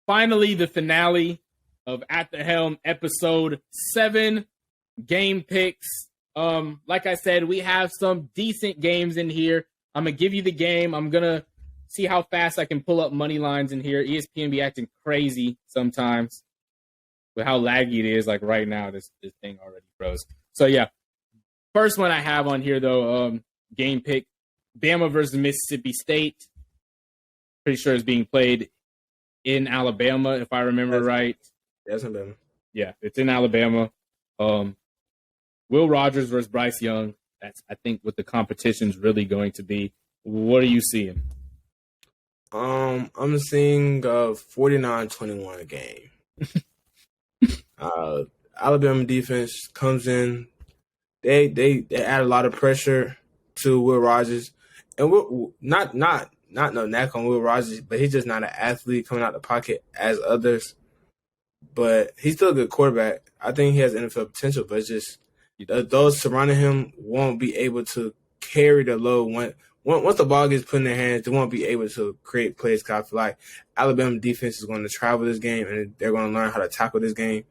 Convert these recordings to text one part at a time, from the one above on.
finally the finale of At the Helm episode 7 game picks. Like I said, we have some decent games in here. I'm gonna give you the game. I'm gonna see how fast I can pull up money lines in here. ESPN be acting crazy sometimes with how laggy it is. Like right now, this thing already froze. So yeah, first one I have on here though, game pick: Bama versus Mississippi State. Pretty sure it's being played in Alabama, if I remember right. Yes, Alabama. Yeah, it's in Alabama. Will Rogers versus Bryce Young. That's, I think, what the competition's really going to be. What are you seeing? I'm seeing 49-21 game. Alabama defense comes in. They add a lot of pressure to Will Rogers, and we're not no knack on Will Rogers, but he's just not an athlete coming out the pocket as others. But he's still a good quarterback. I think he has NFL potential, but it's just those surrounding him won't be able to carry the load. Once the ball gets put in their hands, they won't be able to create plays. Cause I feel like Alabama defense is going to travel this game, and they're going to learn how to tackle this game.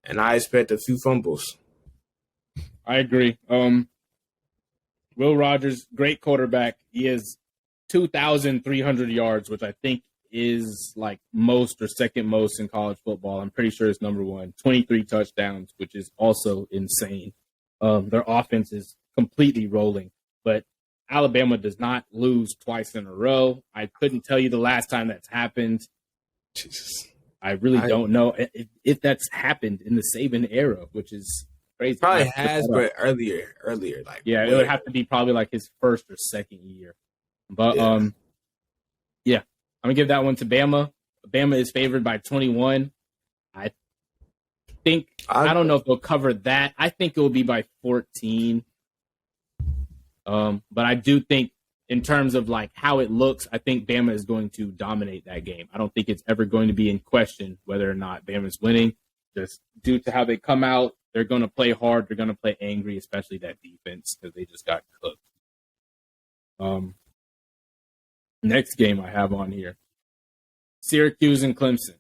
And I expect a few fumbles. I agree. Will Rogers, great quarterback. He has 2,300 yards, which I think is like most or second most in college football. I'm pretty sure it's number one. 23 touchdowns, which is also insane. Their offense is completely rolling, but Alabama does not lose twice in a row. I couldn't tell you the last time that's happened. Jesus. I really don't know if that's happened in the Saban era, which is crazy. Probably has, but earlier. Like yeah, it would have to be probably like his first or second year. But yeah, I'm gonna give that one to Bama. Bama is favored by 21. I think I don't know if they'll cover that. I think it will be by 14. But I do think in terms of like how it looks, I think Bama is going to dominate that game. I don't think it's ever going to be in question whether or not Bama's winning. Just due to how they come out, they're going to play hard. They're going to play angry, especially that defense because they just got cooked. Next game I have on here, Syracuse and Clemson.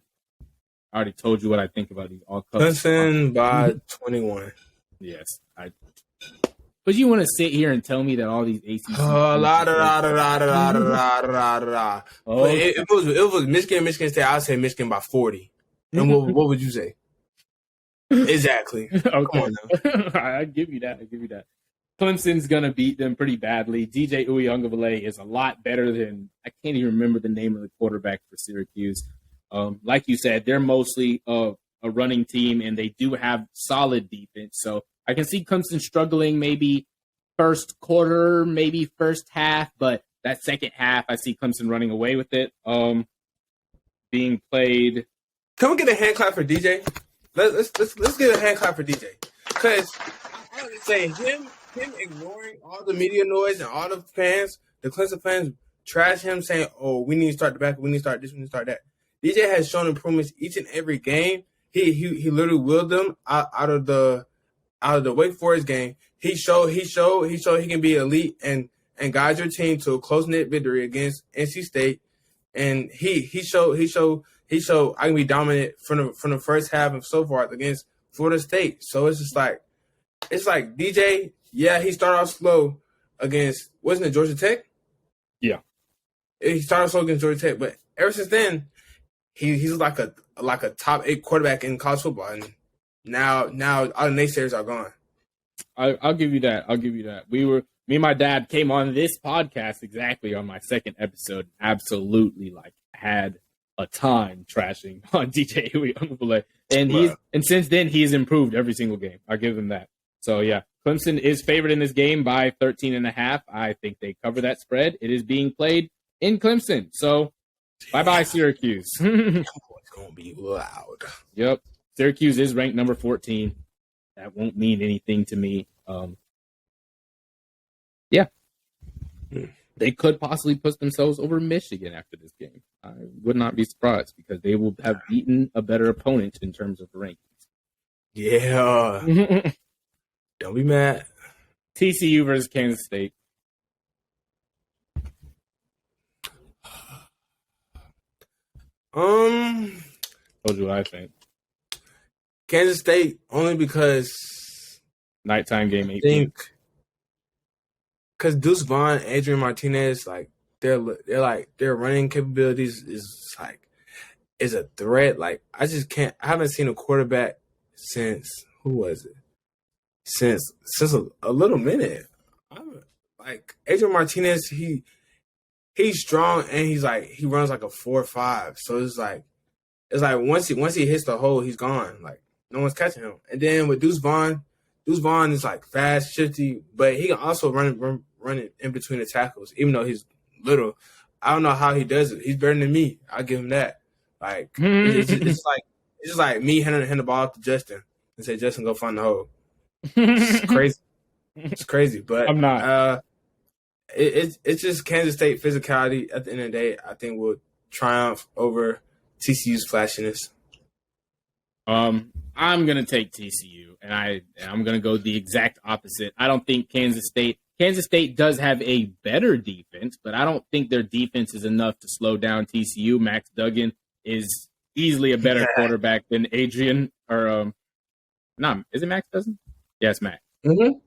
I already told you what I think about these all. Clemson by 21. Yes, But you want to sit here and tell me that all these ACC... If it was Michigan State, I'd say Michigan by 40. And what would you say? Exactly. Okay. Come on now. I give you that. Clemson's going to beat them pretty badly. DJ Uiagalelei is a lot better than... I can't even remember the name of the quarterback for Syracuse. Like you said, they're mostly a running team, and they do have solid defense. So I can see Clemson struggling maybe first quarter, maybe first half, but that second half, I see Clemson running away with it. Being played. Can we get a hand clap for DJ? Let's get a hand clap for DJ, because I would say him ignoring all the media noise and all the fans, the Clemson fans trash him, saying, "Oh, we need to start the back, we need to start this, we need to start that." DJ has shown improvements each and every game. He literally willed them out of the Wake Forest game. He showed he can be elite and guide your team to a close-knit victory against NC State. And he showed I can be dominant from the first half and so far against Florida State. So it's like DJ, yeah, he started off slow against, wasn't it Georgia Tech? Yeah. He started slow against Georgia Tech, but ever since then, he's like a top 8 quarterback in college football, and now all the naysayers are gone. I'll give you that. Me and my dad came on this podcast exactly on my second episode. Absolutely, had a time trashing on DJ Uiagalelei, and since then he's improved every single game. I'll give him that. So yeah, Clemson is favored in this game by 13.5. I think they cover that spread. It is being played in Clemson. So bye Syracuse. It's gonna be loud. Yep, Syracuse is ranked number 14. That won't mean anything to me. Yeah. They could possibly put themselves over Michigan after this game. I would not be surprised because they will have beaten a better opponent in terms of rankings. Yeah. Don't be mad. TCU versus Kansas State. Told you what I think. Kansas State only because Nighttime game, I 8 think because Deuce Vaughn, Adrian Martinez, like their running capabilities is a threat. Like I haven't seen a quarterback since who was it? Since a little minute. Like Adrian Martinez, he's strong and he runs like a 4.5. So it's like once he hits the hole, he's gone. Like no one's catching him. And then with Deuce Vaughn is like fast, shifty, but he can also run it in between the tackles, even though he's little. I don't know how he does it. He's better than me. I'll give him that. Like it's just like me handing the ball to Justin and say, Justin, go find the hole. It's crazy. It's crazy. But I'm not. It's just Kansas State physicality. At the end of the day, I think will triumph over TCU's flashiness. I'm gonna take TCU, and I'm gonna go the exact opposite. I don't think Kansas State does have a better defense, but I don't think their defense is enough to slow down TCU. Max Duggan is easily a better quarterback than Adrian or is it Max Duggan? Yes, Max. Mm-hmm.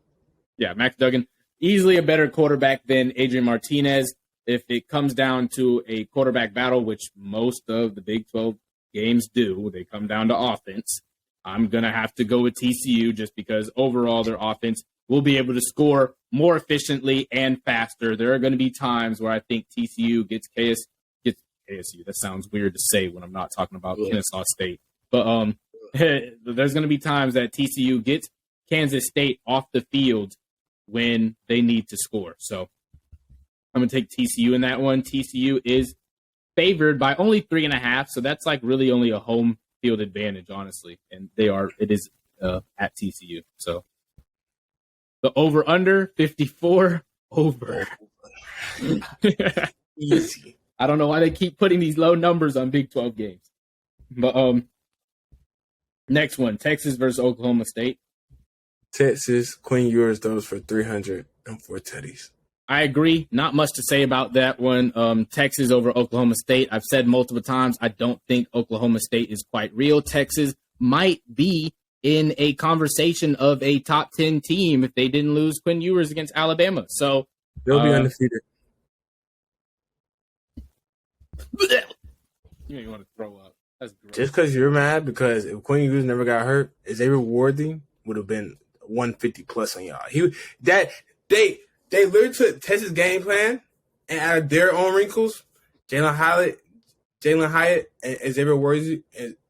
Yeah, Max Duggan. Easily a better quarterback than Adrian Martinez. If it comes down to a quarterback battle, which most of the Big 12 games do, they come down to offense. I'm going to have to go with TCU just because overall their offense will be able to score more efficiently and faster. There are going to be times where I think TCU gets KSU. That sounds weird to say when I'm not talking about Kennesaw State. But there's going to be times that TCU gets Kansas State off the field when they need to score. So I'm going to take TCU in that one. TCU is favored by only 3.5, so that's like really only a home field advantage, honestly. And it is at TCU. So the over-under, 54, over. Easy. I don't know why they keep putting these low numbers on Big 12 games. But next one, Texas versus Oklahoma State. Texas, Quinn Ewers those for 300 and 4 tutties. I agree. Not much to say about that one. Texas over Oklahoma State. I've said multiple times, I don't think Oklahoma State is quite real. Texas might be in a conversation of a top 10 team if they didn't lose Quinn Ewers against Alabama. So they'll be undefeated. You want to throw up. That's gross. Just because you're mad, because if Quinn Ewers never got hurt, Xavier Worthy would have been 150 plus on y'all. They literally took Texas game plan and added their own wrinkles. Jalen Hyatt, and Xavier Worthy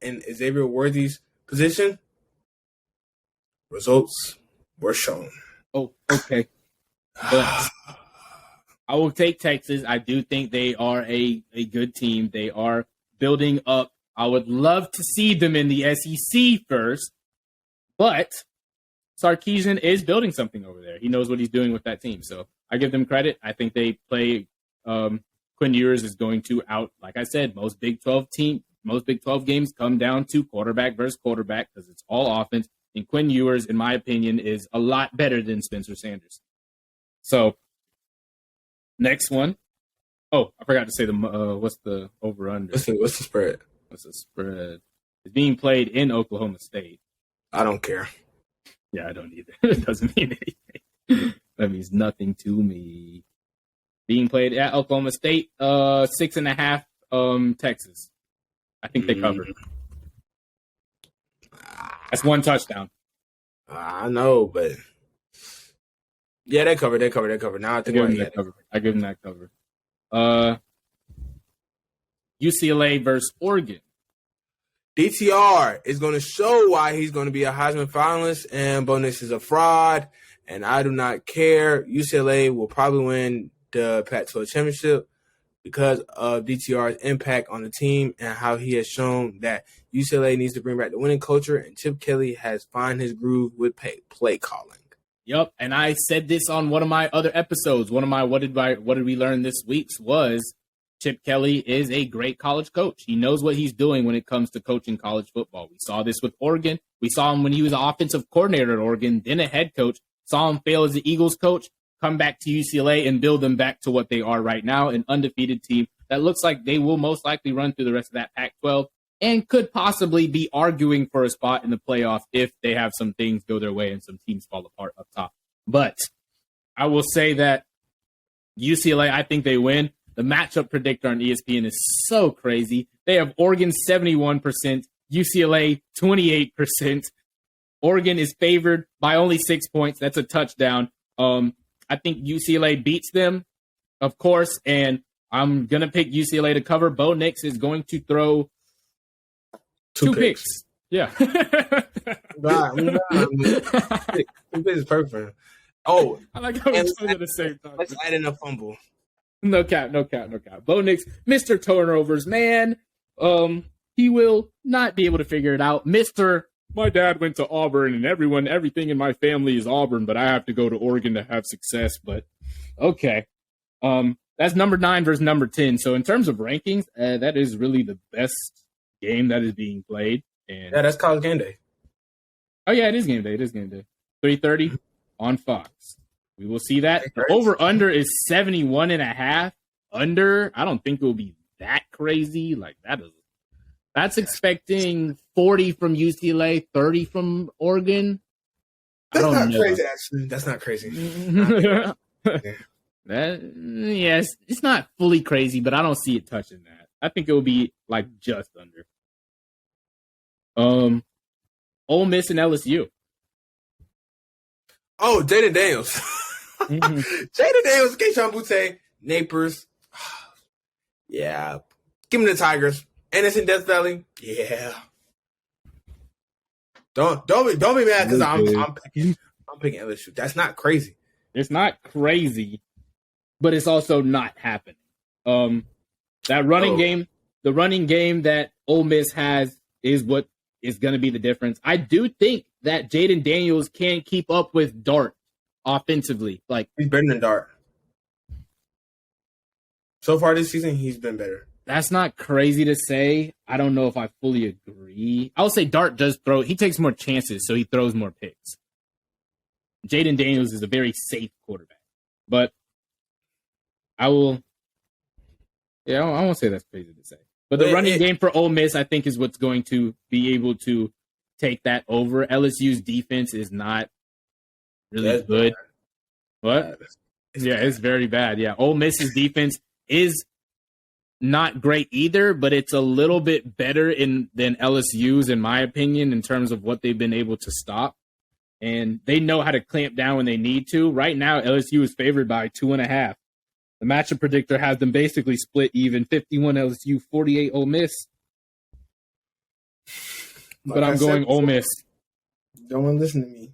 and Xavier Worthy's position. Results were shown. Oh, okay. But I will take Texas. I do think they are a good team. They are building up. I would love to see them in the SEC first, but Sarkisian is building something over there. He knows what he's doing with that team. So I give them credit. I think they play Quinn Ewers is going to like I said, most Big 12 games come down to quarterback versus quarterback because it's all offense. And Quinn Ewers, in my opinion, is a lot better than Spencer Sanders. So next one. Oh, I forgot to say what's the over-under? What's the spread? What's the spread? It's being played in Oklahoma State. I don't care. Yeah, I don't either. It doesn't mean anything. That means nothing to me. Being played at Oklahoma State, 6.5, Texas. I think they covered. That's one touchdown. I know, but yeah, they covered. Now I think I give them that cover. UCLA versus Oregon. DTR is going to show why he's going to be a Heisman finalist, and Bo Nix is a fraud, and I do not care. UCLA will probably win the Pac-12 championship because of DTR's impact on the team and how he has shown that UCLA needs to bring back the winning culture, and Chip Kelly has found his groove with play calling. Yep, and I said this on one of my other episodes. One of my what did we learn this week's was Chip Kelly is a great college coach. He knows what he's doing when it comes to coaching college football. We saw this with Oregon. We saw him when he was an offensive coordinator at Oregon, then a head coach. Saw him fail as the Eagles coach, come back to UCLA and build them back to what they are right now, an undefeated team that looks like they will most likely run through the rest of that Pac-12 and could possibly be arguing for a spot in the playoff if they have some things go their way and some teams fall apart up top. But I will say that UCLA, I think they win. The matchup predictor on ESPN is so crazy. They have Oregon 71%, UCLA 28%. Oregon is favored by only 6 points. That's a touchdown. I think UCLA beats them, of course, and I'm going to pick UCLA to cover. Bo Nix is going to throw two picks. Yeah. Wow. 2 picks is perfect. Oh, I like how we're doing at the same time. Let's add in a fumble. No cap. Bo Nix, Mr. Turnovers, man. He will not be able to figure it out. My dad went to Auburn, and everything in my family is Auburn, but I have to go to Oregon to have success. But okay. That's number 9 versus number 10. So in terms of rankings, that is really the best game that is being played. And yeah, that's college game day. Oh yeah, it is game day. 3:30 on Fox. We will see that. The over-under is 71.5. Under, I don't think it will be that crazy. Like that's expecting 40 from UCLA, 30 from Oregon. That's not crazy, actually. That's not crazy. Yes, it's not fully crazy, but I don't see it touching that. I think it will be like just under. Ole Miss and LSU. Oh, Jaden Daniels. Jaden Daniels, Keyshawn Butte, Napers. Yeah. Give me the Tigers. Anderson, Death Valley. Yeah. Don't be mad because I'm picking LSU. That's not crazy. It's not crazy, but it's also not happening. That running game, the running game that Ole Miss has is what is going to be the difference. I do think that Jaden Daniels can keep up with Dart offensively. Like he's better than Dart. So far this season, he's been better. That's not crazy to say. I don't know if I fully agree. I would say Dart does throw. He takes more chances, so he throws more picks. Jaden Daniels is a very safe quarterback. But I won't say that's crazy to say. But the running game for Ole Miss, I think, is what's going to be able to take that over. LSU's defense is not really good. What? It's very bad. Yeah, Ole Miss's defense is not great either, but it's a little bit better than LSU's, in my opinion, in terms of what they've been able to stop. And they know how to clamp down when they need to. Right now, LSU is favored by 2.5. The matchup predictor has them basically split even, 51 LSU, 48 Ole Miss. But I'm going Ole Miss. Don't want to listen to me.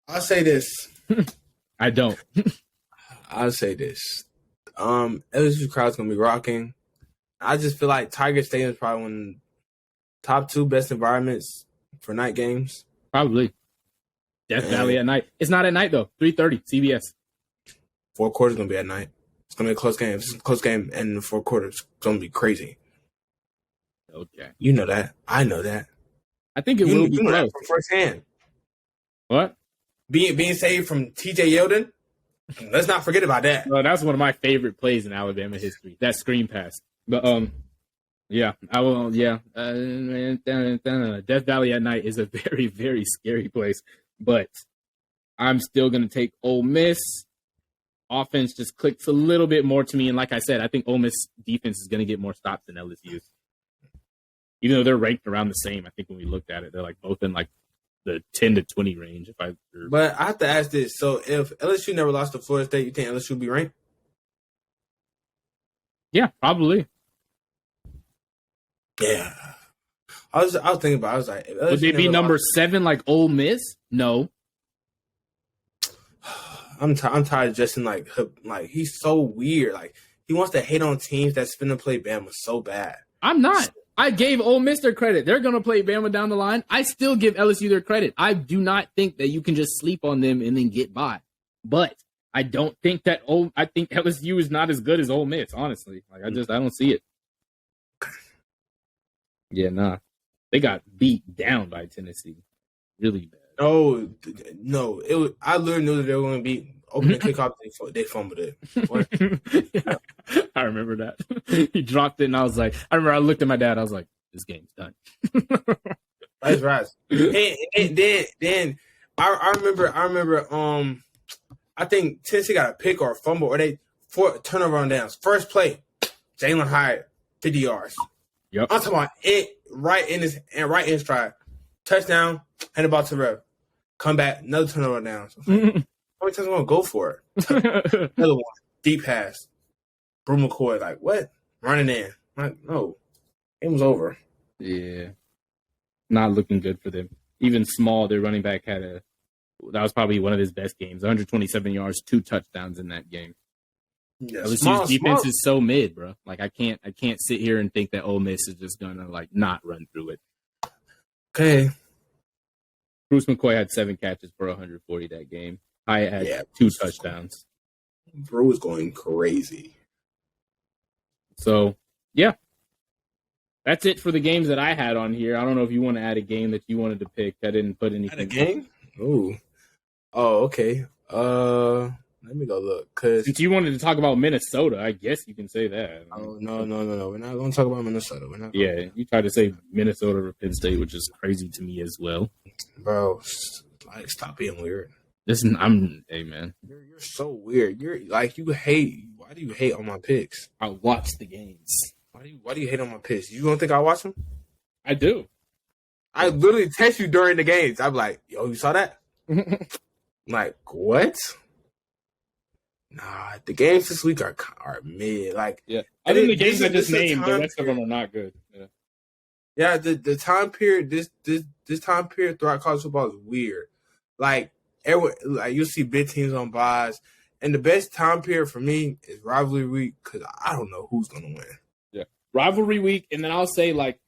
I'll say this. I don't. I'll say this. LSU crowd's going to be rocking. I just feel like Tiger Stadium is probably one of the top 2 best environments for night games. Probably. Death Valley at night. It's not at night, though. 3:30, CBS. 4 quarters going to be at night. It's going to be a close game. It's a close game, and in the 4 quarters, it's going to be crazy. Okay. You know that. I know that. I think it will be close. From firsthand. What? Being saved from TJ Yeldon. Let's not forget about that. Well, that's one of my favorite plays in Alabama history. That screen pass. But yeah, I will. Yeah, Death Valley at night is a very, very scary place. But I'm still gonna take Ole Miss. Offense just clicks a little bit more to me, and like I said, I think Ole Miss defense is gonna get more stops than LSU's. Even though they're ranked around the same, I think when we looked at it, they're like both in like the 10 to 20 range. But I have to ask this: so if LSU never lost to Florida State, you think LSU would be ranked? Yeah, probably. Yeah, I was thinking about. I was like, would they be number 7 like Ole Miss? No. I'm tired of Justin. Like he's so weird. Like he wants to hate on teams that's finna play Bama so bad. I'm not. I gave Ole Miss their credit. They're going to play Bama down the line. I still give LSU their credit. I do not think that you can just sleep on them and then get by. But I don't think that I think LSU is not as good as Ole Miss, honestly. Like I don't see it. Yeah, nah. They got beat down by Tennessee. Really bad. Oh, no. I literally knew that they were going to beat opening kickoff. They fumbled it. I remember that. He dropped it, and I was like, I looked at my dad. I was like, this game's done. That's right. And then I remember. I think Tennessee got a pick or a fumble, or they 4 turnover on downs. First play, Jalen Hyatt, 50 yards. Yep. I'm talking about it right in stride. Touchdown, hand the ball to Rev. Come back, another turnover on downs. Like, how many times am I gonna go for it? Another one, deep pass. Brew McCoy, like what? Running in. Like, no. Game was over. Yeah. Not looking good for them. Even Small, their running back, that was probably one of his best games. 127 yards, 2 touchdowns in that game. Yeah, LSU's defense is so mid, bro. Like I can't sit here and think that Ole Miss is just gonna like not run through it. Okay. Bruce McCoy had 7 catches for 140 that game. Hyatt had 2 touchdowns. Bro was going crazy. So yeah. That's it for the games that I had on here. I don't know if you want to add a game that you wanted to pick. I didn't put anything. Add a game? Ooh. Oh, okay. Let me go look. Since you wanted to talk about Minnesota, I guess you can say that. Oh, no. We're not going to talk about Minnesota. You tried to say Minnesota or Penn State, which is crazy to me as well. Bro, like, stop being weird. Hey, man. You're so weird. You're like, you hate. Why do you hate on my picks? I watch the games. Why do you hate on my picks? You don't think I watch them? I do. I literally text you during the games. I'm like, yo, you saw that? I'm like, what? Nah, the games this week are mid. Like, yeah. Other than the games I just named, the rest of them are not good. Yeah. Yeah, the time period, this time period throughout college football is weird. Like, you'll see big teams on buys, and the best time period for me is rivalry week because I don't know who's gonna win. Yeah, rivalry week, and then I'll say like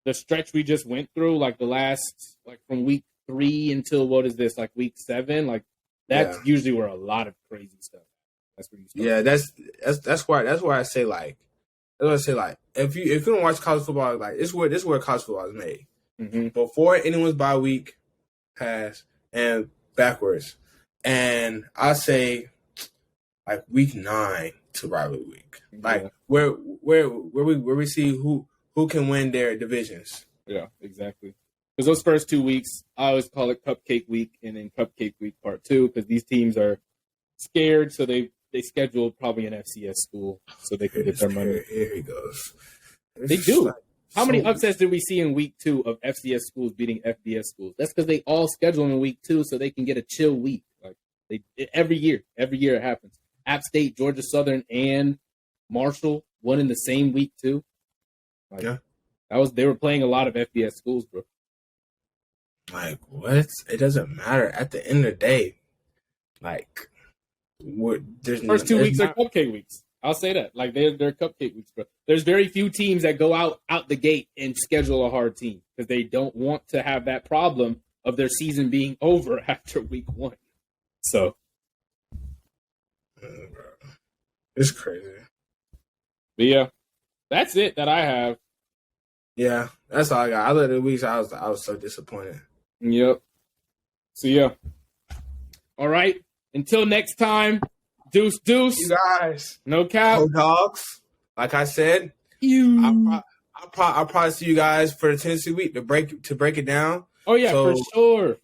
the stretch we just went through, like the last, like from week 3 until what is this, like week 7, like that's usually where a lot of crazy stuff. That's where you start. Yeah, that's why I say like. That's what I say. Like, if you don't watch college football, like this is where college football is made. Mm-hmm. Before anyone's bye week, pass and backwards, and I say like week 9 to rivalry week, like where we see who can win their divisions. Yeah, exactly. Because those first 2 weeks, I always call it Cupcake Week and then Cupcake Week Part 2 because these teams are scared, so they schedule probably an FCS school so they can get their money. Here he goes. They do. Like, how many upsets did we see in week 2 of FCS schools beating FBS schools? That's because they all schedule them in week 2 so they can get a chill week. Like every year it happens. App State, Georgia Southern, and Marshall won in the same week too. Like, they were playing a lot of FBS schools, bro. Like what? It doesn't matter. At the end of the day, like. First 2 weeks are cupcake weeks. I'll say that. Like they're cupcake weeks, bro. There's very few teams that go out the gate and schedule a hard team because they don't want to have that problem of their season being over after week 1. So it's crazy. But yeah, that's it that I have. Yeah, that's all I got. Other than weeks, I was so disappointed. Yep. So yeah. All right. Until next time, deuce. You guys. No cap. Go Dogs. Like I said, I'll probably see you guys for the Tennessee week to break it down. Oh yeah, for sure.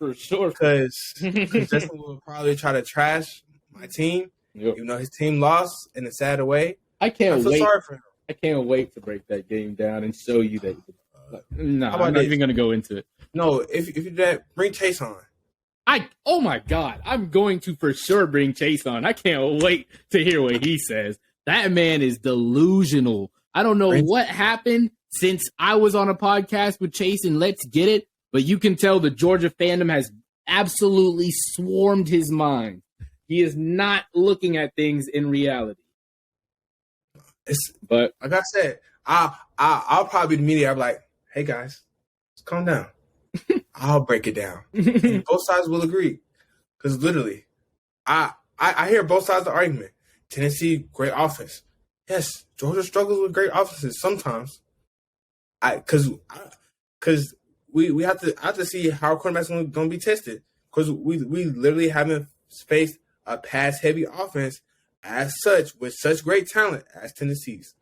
Because Justin will probably try to trash my team, even though his team lost in a sad way. I feel wait. Sorry for him. I can't wait to break that game down and show you that. I'm not even going to go into it. No, if you do that, bring Chase on. Oh my God, I'm going to for sure bring Chase on. I can't wait to hear what he says. That man is delusional. I don't know what happened since I was on a podcast with Chase and Let's Get It, but you can tell the Georgia fandom has absolutely swarmed his mind. He is not looking at things in reality. But like I said, I'll probably be the media. I'm like, hey guys, just calm down. I'll break it down. And both sides will agree. Because literally, I hear both sides of the argument. Tennessee, great offense. Yes, Georgia struggles with great offenses sometimes. Because we have to see how quarterbacks are going to be tested. Because we literally haven't faced a pass-heavy offense as such with such great talent as Tennessee's.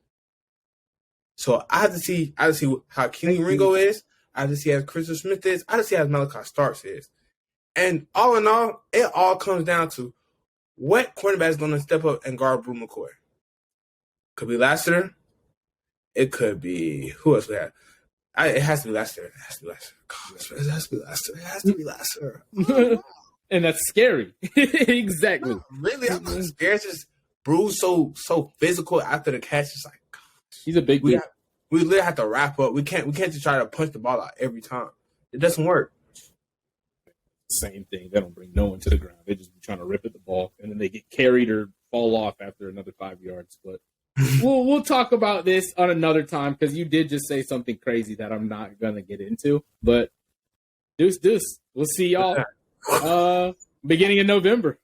So I have to see how Keely Ringo is. I have to see how Christian Smith is. I have to see how Malachi Starks is. And all in all, it all comes down to what cornerback is going to step up and guard Brew McCoy. Could be Lassiter. It could be who else we have? It has to be Lassiter. It has to be Lassiter. God, it has to be Lassiter. It has to be Lassiter. And that's scary. Exactly. No, really, I'm not scared. Just Brew's so physical after the catch. It's like, gosh, he's a big dude. We literally have to wrap up. We can't just try to punch the ball out every time. It doesn't work. Same thing. They don't bring no one to the ground. They just be trying to rip at the ball, and then they get carried or fall off after another 5 yards. But we'll talk about this on another time because you did just say something crazy that I'm not gonna get into. But deuce. We'll see y'all beginning of November.